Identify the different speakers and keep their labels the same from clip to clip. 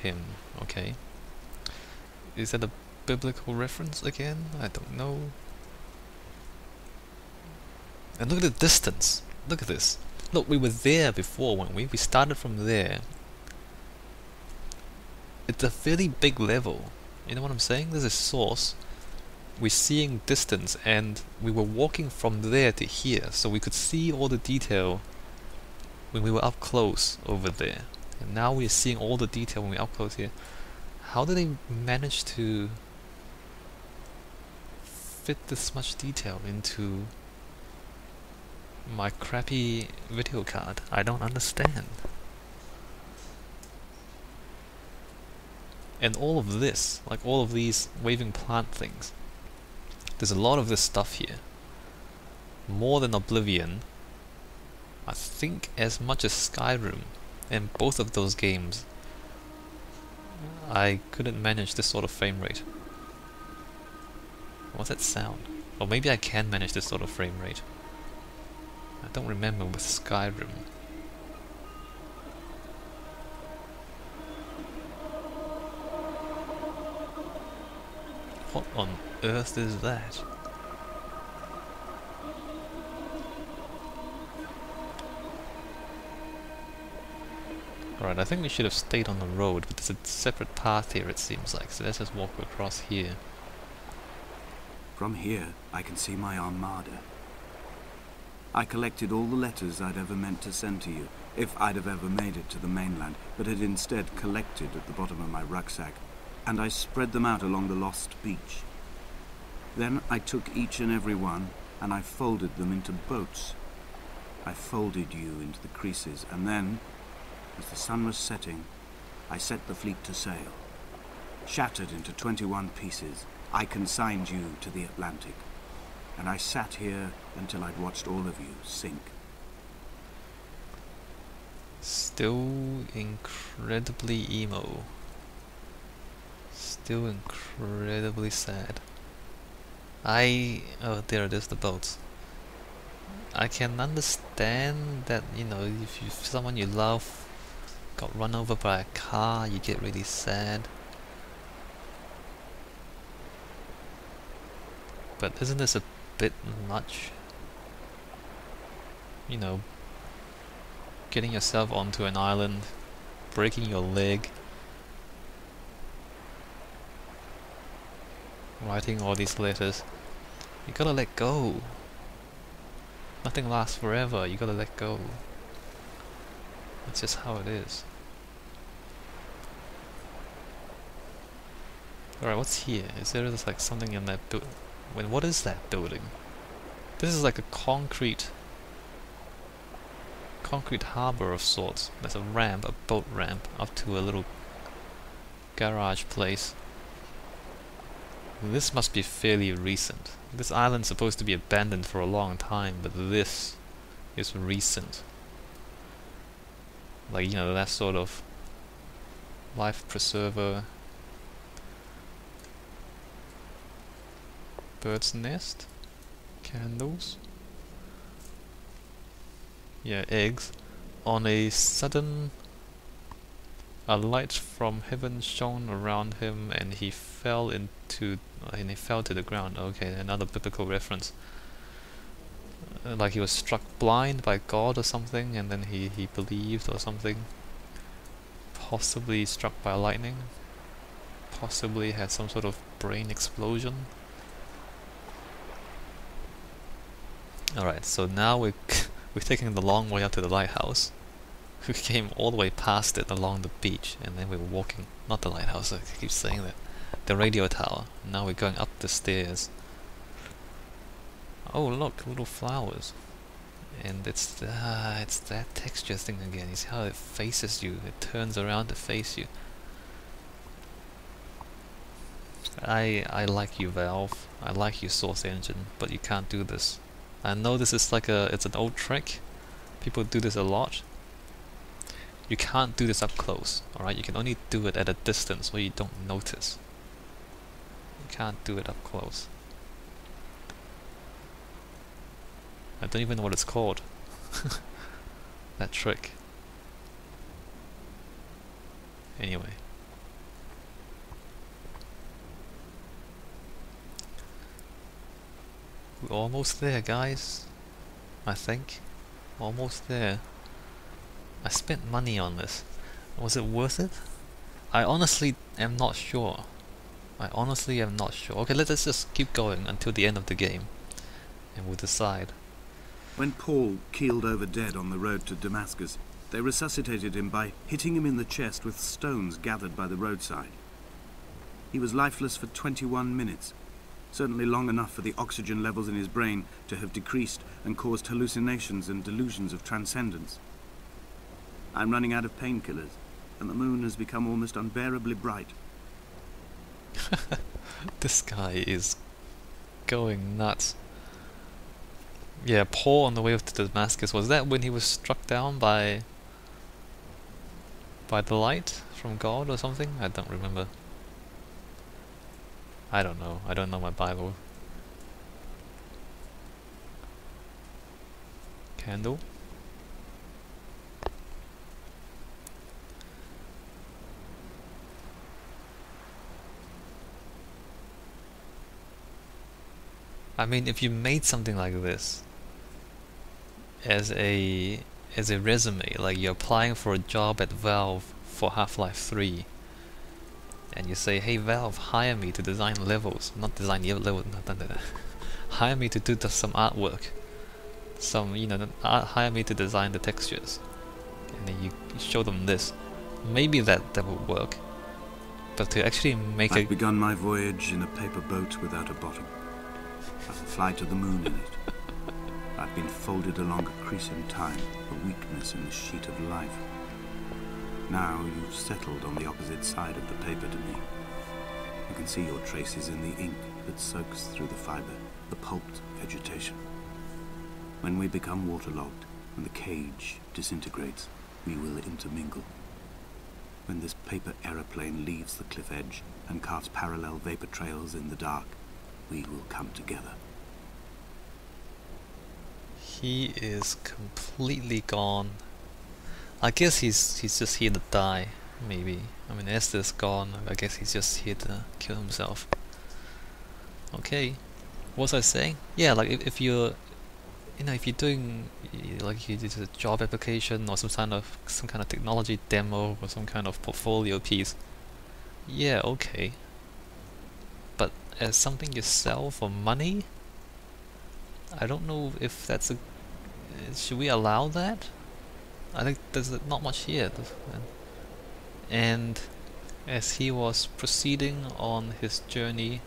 Speaker 1: him. Okay. Is that a biblical reference again? I don't know. And look at the distance. Look at this. Look, we were there before, weren't we? We started from there. It's a fairly big level. You know what I'm saying? There's a source. We're seeing distance, and we were walking from there to here, so we could see all the detail when we were up close over there. And now we're seeing all the detail when we're up close here. How did they manage to fit this much detail into my crappy video card? I don't understand. And all of this, like all of these waving plant things, there's a lot of this stuff here. More than Oblivion. I think as much as Skyrim. And both of those games, I couldn't manage this sort of frame rate. What's that sound? Or maybe I can manage this sort of frame rate. I don't remember with Skyrim. What on earth is that? Alright, I think we should have stayed on the road, but there's a separate path here it seems like, so let's just walk across here.
Speaker 2: From here, I can see my armada. I collected all the letters I'd ever meant to send to you, if I'd have ever made it to the mainland, but had instead collected at the bottom of my rucksack, and I spread them out along the lost beach. Then I took each and every one, and I folded them into boats. I folded you into the creases, and then, as the sun was setting, I set the fleet to sail. Shattered into 21 pieces, I consigned you to the Atlantic, and I sat here until I'd watched all of you sink.
Speaker 1: Still incredibly emo. Still incredibly sad. Oh, there it is, the boats. I can understand that, you know, if someone you love got run over by a car, you get really sad. But isn't this a bit much? You know, getting yourself onto an island, breaking your leg, writing all these letters. You gotta let go. Nothing lasts forever, you gotta let go. That's just how it is. Alright, what's here? Is there just like something in that building? What is that building? This is like a concrete harbor of sorts. There's a ramp, a boat ramp, up to a little garage place. This must be fairly recent. This island's supposed to be abandoned for a long time, but this is recent. Like, you know, that sort of life preserver. Bird's nest? Candles? Yeah, eggs. On a sudden, a light from heaven shone around him, and he fell to the ground. Okay, another biblical reference. Like he was struck blind by God or something, and then he believed or something. Possibly struck by lightning. Possibly had some sort of brain explosion. Alright, so now we're taking the long way up to the lighthouse. We came all the way past it along the beach, and then we were walking, not the lighthouse, I keep saying that, the radio tower. Now we're going up the stairs. Oh look, little flowers. And it's that texture thing again. You see how it faces you, it turns around to face you. I like you, Valve. I like you, Source Engine, but you can't do this. I know this is like it's an old trick. People do this a lot. You can't do this up close, alright? You can only do it at a distance where you don't notice. You can't do it up close. I don't even know what it's called. That trick. Anyway. We're almost there, guys. I think. Almost there. I spent money on this. Was it worth it? I honestly am not sure. I honestly am not sure. Okay, let's just keep going until the end of the game, and we'll decide.
Speaker 2: When Paul keeled over dead on the road to Damascus, they resuscitated him by hitting him in the chest with stones gathered by the roadside. He was lifeless for 21 minutes, certainly long enough for the oxygen levels in his brain to have decreased and caused hallucinations and delusions of transcendence. I'm running out of painkillers, and the moon has become almost unbearably bright.
Speaker 1: This guy is going nuts. Yeah, Paul on the way to Damascus, was that when he was struck down by the light from God or something? I don't remember. I don't know. I don't know my Bible. Candle. I mean, if you made something like this as a resume, like you're applying for a job at Valve for Half-Life 3, and you say, "Hey Valve, hire me to design levels, not design the level, hire me to do some artwork, hire me to design the textures," and then you show them this. Maybe that would work, but to actually make
Speaker 2: I've begun my voyage in a paper boat without a bottom. I will fly to the moon in it. I've been folded along a crease in time, a weakness in the sheet of life. Now you've settled on the opposite side of the paper to me. You can see your traces in the ink that soaks through the fibre, the pulped vegetation. When we become waterlogged and the cage disintegrates, we will intermingle. When this paper aeroplane leaves the cliff edge and carves parallel vapor trails in the dark, we will come together.
Speaker 1: He is completely gone. I guess he's just here to die, maybe. I mean, Esther's gone. I guess he's just here to kill himself. Okay, what was I saying? Yeah, like if you're, if you're doing like you did a job application or some kind of technology demo or some kind of portfolio piece. Yeah, okay. But as something you sell for money, I don't know if that's a. Should we allow that? I think there's not much here. And as he was proceeding on his journey,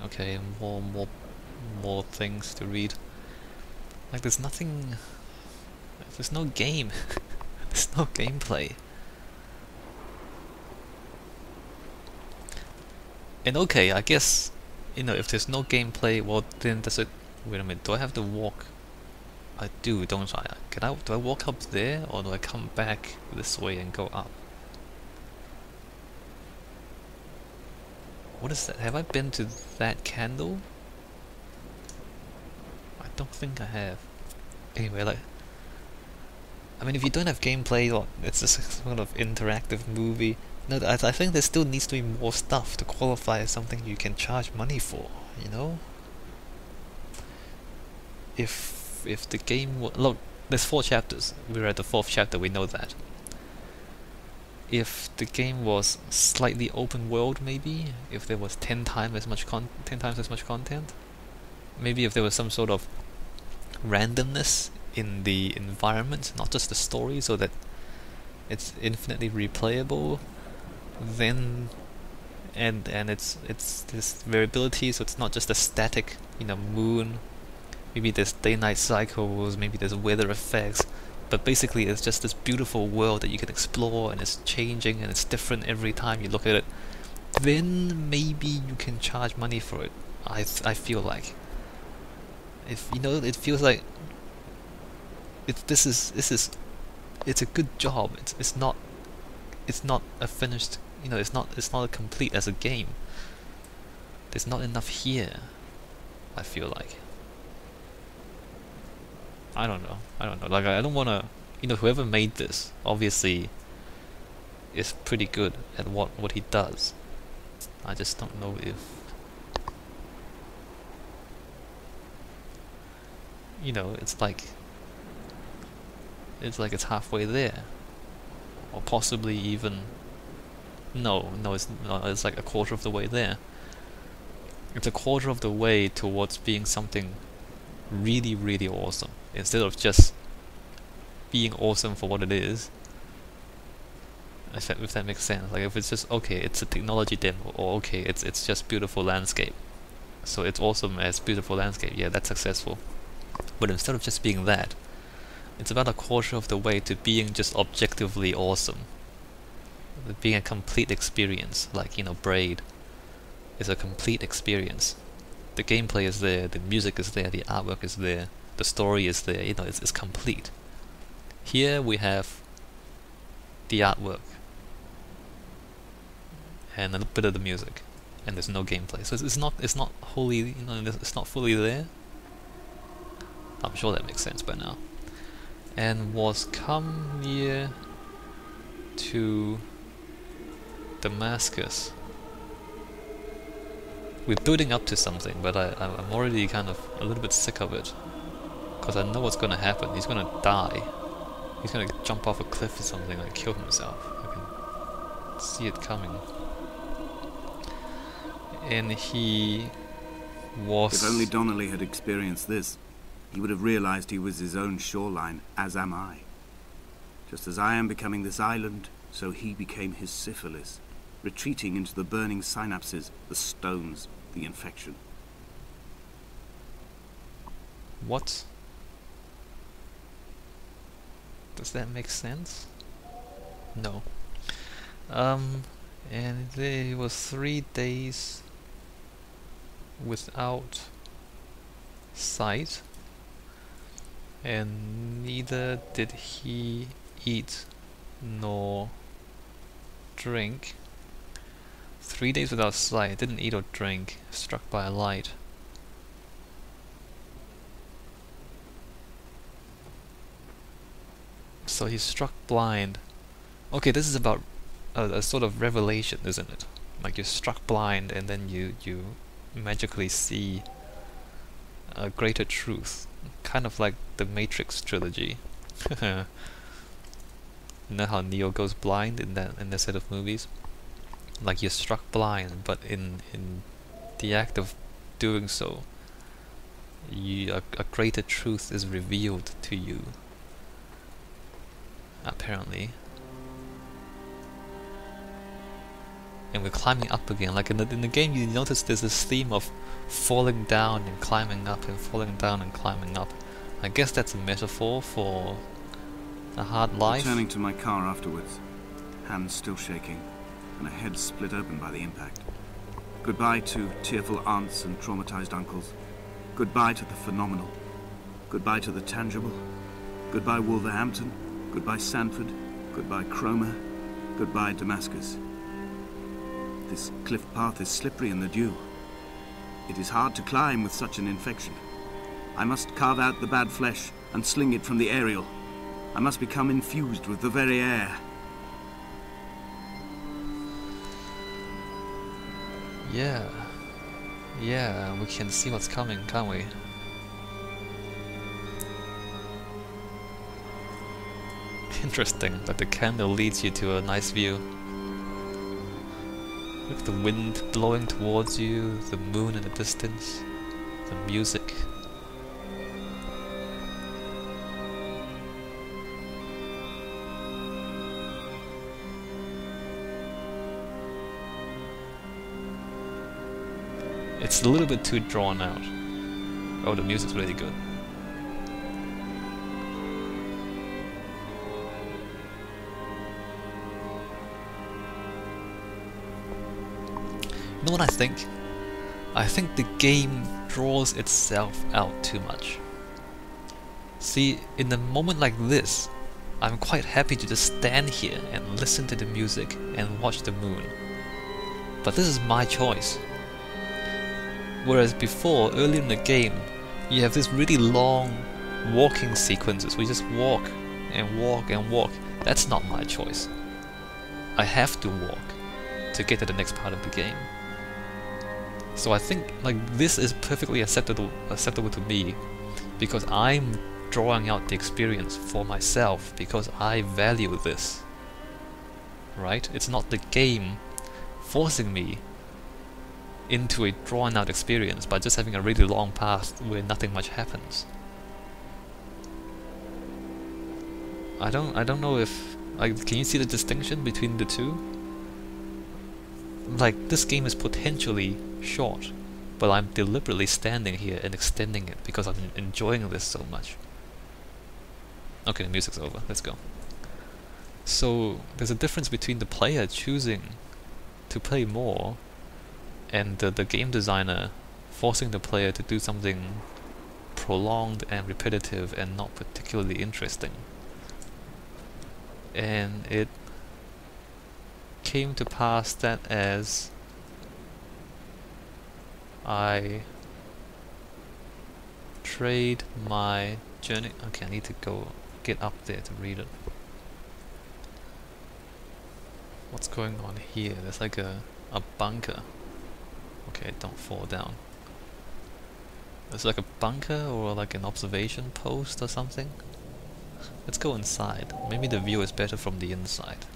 Speaker 1: okay, more things to read. Like there's nothing. There's no game. There's no gameplay. And okay, I guess if there's no gameplay, well then does it? Wait a minute. Do I have to walk? I do, don't I? Do I walk up there, or do I come back this way and go up? What is that? Have I been to that candle? I don't think I have. Anyway, like, I mean, if you don't have gameplay, or it's just a sort of interactive movie, no, I think there still needs to be more stuff to qualify as something you can charge money for, If the game look, there's 4 chapters. We're at the 4th chapter. We know that. If the game was slightly open world, maybe if there was 10 times as much content, maybe if there was some sort of randomness in the environment, not just the story, so that it's infinitely replayable. Then and it's this variability, so it's not just a static, moon. Maybe there's day-night cycles, maybe there's weather effects, but basically it's just this beautiful world that you can explore, and it's changing and it's different every time you look at it. Then maybe you can charge money for it. I feel like, if it feels like this is it's a good job. It's not a finished, it's not complete as a game. There's not enough here, I feel like. I don't know. Like, I don't want to. Whoever made this obviously is pretty good at what he does. I just don't know if. you know, it's halfway there, or possibly even it's like a quarter of the way there. It's a quarter of the way towards being something really, really awesome, instead of just being awesome for what it is. If that makes sense. Like if it's just okay, it's a technology demo, or okay, it's just beautiful landscape. So it's awesome as beautiful landscape. Yeah, that's successful. But instead of just being that, it's about a quarter of the way to being just objectively awesome. Being a complete experience, like, you know, Braid is a complete experience. The gameplay is there, the music is there, the artwork is there, the story is there, you know, it's complete. Here we have the artwork and a bit of the music, and there's no gameplay. So it's not wholly, you know, it's not fully there. I'm sure that makes sense by now. And was come near to Damascus. We're building up to something, but I'm already kind of a little bit sick of it, because I know what's going to happen. He's going to die. He's going to jump off a cliff or something and kill himself. I can see it coming. And he was...
Speaker 2: If only Donnelly had experienced this, he would have realized he was his own shoreline, as am I. Just as I am becoming this island, so he became his syphilis, retreating into the burning synapses, the stones, the infection.
Speaker 1: What? Does that make sense? No. And there was 3 days without sight, and neither did he eat nor drink. 3 days without sight, didn't eat or drink, struck by a light. So he's struck blind. Okay, this is about a sort of revelation, isn't it? Like you're struck blind and then you magically see a greater truth. Kind of like the Matrix trilogy. You know how Neo goes blind in that set of movies? Like you're struck blind, but in the act of doing so, a greater truth is revealed to you. Apparently. And we're climbing up again. Like in the game, you notice there's this theme of falling down and climbing up and falling down and climbing up. I guess that's a metaphor for a hard life.
Speaker 2: Returning to my car afterwards, hands still shaking, and a head split open by the impact. Goodbye to tearful aunts and traumatized uncles. Goodbye to the phenomenal. Goodbye to the tangible. Goodbye Wolverhampton. Goodbye Sanford. Goodbye Cromer. Goodbye Damascus. This cliff path is slippery in the dew. It is hard to climb with such an infection. I must carve out the bad flesh and sling it from the aerial. I must become infused with the very air.
Speaker 1: Yeah, we can see what's coming, can't we? Interesting that the candle leads you to a nice view. With the wind blowing towards you, the moon in the distance, the music. It's a little bit too drawn out. Oh, the music's really good. You know what I think? I think the game draws itself out too much. See, in a moment like this, I'm quite happy to just stand here and listen to the music and watch the moon. But this is my choice. Whereas before, earlier in the game, you have this really long walking sequences. We just walk and walk and walk. That's not my choice. I have to walk to get to the next part of the game. So I think like this is perfectly acceptable to me because I'm drawing out the experience for myself, because I value this. Right? It's not the game forcing me into a drawn out experience by just having a really long path where nothing much happens. I don't know if can you see the distinction between the two? Like, this game is potentially short, but I'm deliberately standing here and extending it because I'm enjoying this so much. Okay, the music's over. Let's go. So there's a difference between the player choosing to play more and the game designer forcing the player to do something prolonged and repetitive and not particularly interesting. And it came to pass that as I trade my journey... Okay, I need to go get up there to read it. What's going on here? There's like a bunker. Okay, don't fall down. There's like a bunker or like an observation post or something. Let's go inside. Maybe the view is better from the inside.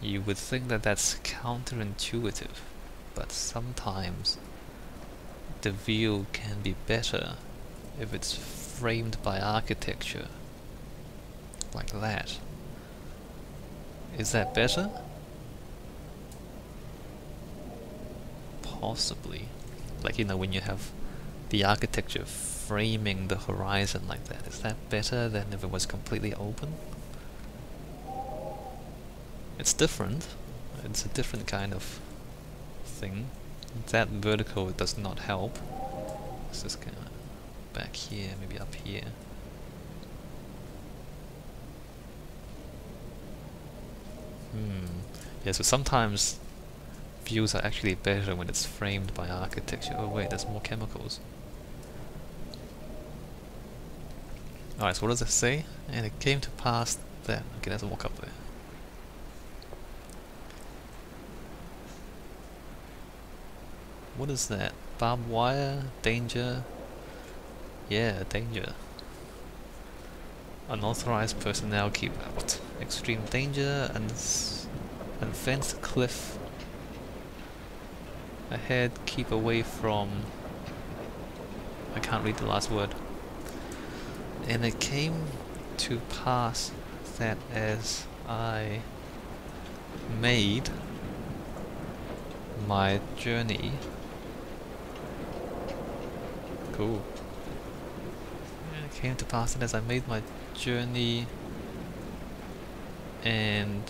Speaker 1: You would think that that's counterintuitive, but sometimes the view can be better if it's framed by architecture. Like that. Is that better? Possibly. Like, you know, when you have the architecture framing the horizon like that, is that better than if it was completely open? It's different. It's a different kind of thing. That vertical does not help. Let's just go back here, maybe up here. Yeah, so sometimes views are actually better when it's framed by architecture. Oh wait, there's more chemicals. Alright, so what does it say? And it came to pass that... Okay, let's walk up there. What is that? Barbed wire? Danger? Yeah, danger. Unauthorized personnel keep out. Extreme danger and fenced cliff ahead. Keep away from... I can't read the last word. And it came to pass that as I made my journey... Cool. And it came to pass that as I made my journey and